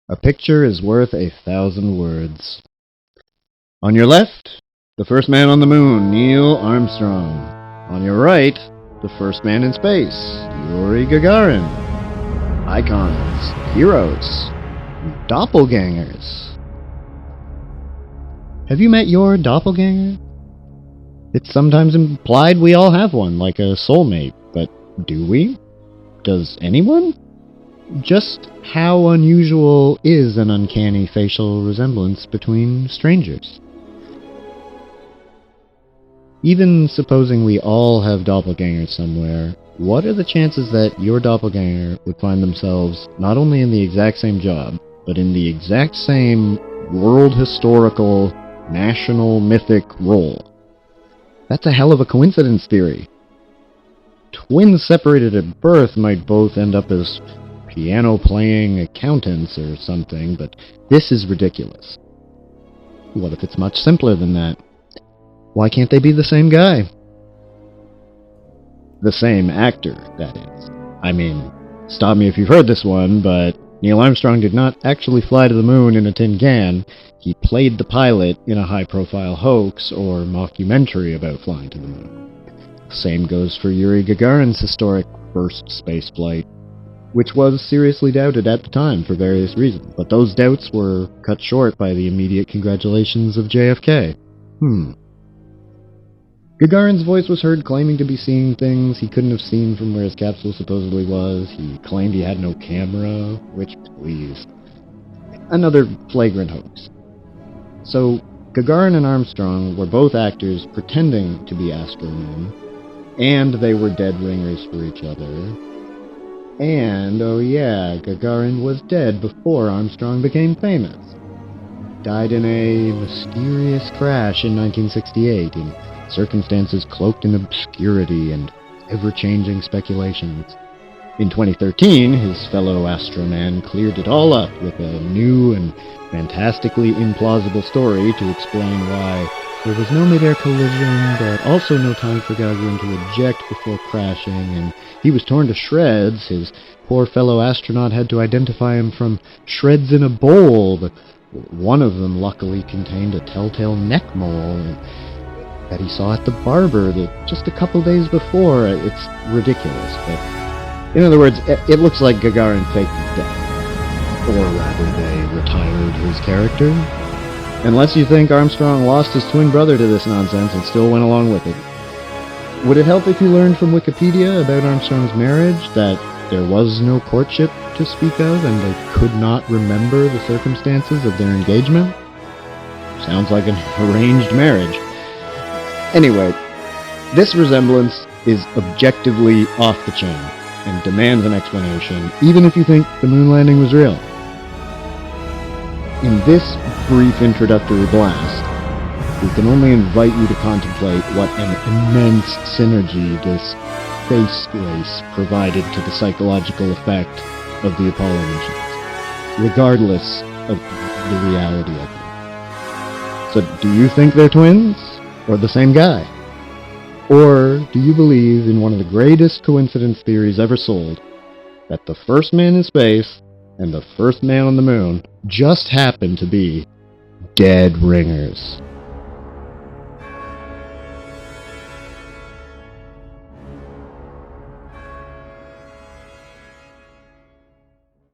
A picture is worth 1,000 words. On your left, the first man on the moon, Neil Armstrong. On your right, the first man in space, Yuri Gagarin. Icons, heroes, doppelgangers. Have you met your doppelganger? It's sometimes implied we all have one, like a soulmate, but do we? Does anyone? Just how unusual is an uncanny facial resemblance between strangers? Even supposing we all have doppelgangers somewhere, what are the chances that your doppelganger would find themselves not only in the exact same job, but in the exact same world historical, national mythic role? That's a hell of a coincidence theory. Twins separated at birth might both end up as piano-playing accountants or something, but this is ridiculous. What if it's much simpler than that? Why can't they be the same guy? The same actor, that is. I mean, stop me if you've heard this one, but Neil Armstrong did not actually fly to the moon in a tin can. He played the pilot in a high-profile hoax or mockumentary about flying to the moon. Same goes for Yuri Gagarin's historic first spaceflight, which was seriously doubted at the time for various reasons, but those doubts were cut short by the immediate congratulations of JFK. Gagarin's voice was heard claiming to be seeing things he couldn't have seen from where his capsule supposedly was. He claimed he had no camera, which, please. Another flagrant hoax. So, Gagarin and Armstrong were both actors pretending to be astromen, and they were dead ringers for each other. And, oh yeah, Gagarin was dead before Armstrong became famous. Died in a mysterious crash in 1968 in circumstances cloaked in obscurity and ever-changing speculations. In 2013, his fellow astroman cleared it all up with a new and fantastically implausible story to explain why there was no mid-air collision, but also no time for Gagarin to eject before crashing, and he was torn to shreds. His poor fellow astronaut had to identify him from shreds in a bowl, but one of them luckily contained a telltale neck mole that he saw at the barber that just a couple days before. It's ridiculous, but in other words, it looks like Gagarin faked his death. Or rather, they retired his character. Unless you think Armstrong lost his twin brother to this nonsense and still went along with it. Would it help if you learned from Wikipedia about Armstrong's marriage that there was no courtship to speak of and they could not remember the circumstances of their engagement? Sounds like an arranged marriage. Anyway, this resemblance is objectively off the chain and demands an explanation, even if you think the moon landing was real. In this brief introductory blast, we can only invite you to contemplate what an immense synergy this space race provided to the psychological effect of the Apollo missions, regardless of the reality of them. So do you think they're twins? Or the same guy? Or do you believe in one of the greatest coincidence theories ever sold, that the first man in space and the first man on the moon just happen to be dead ringers?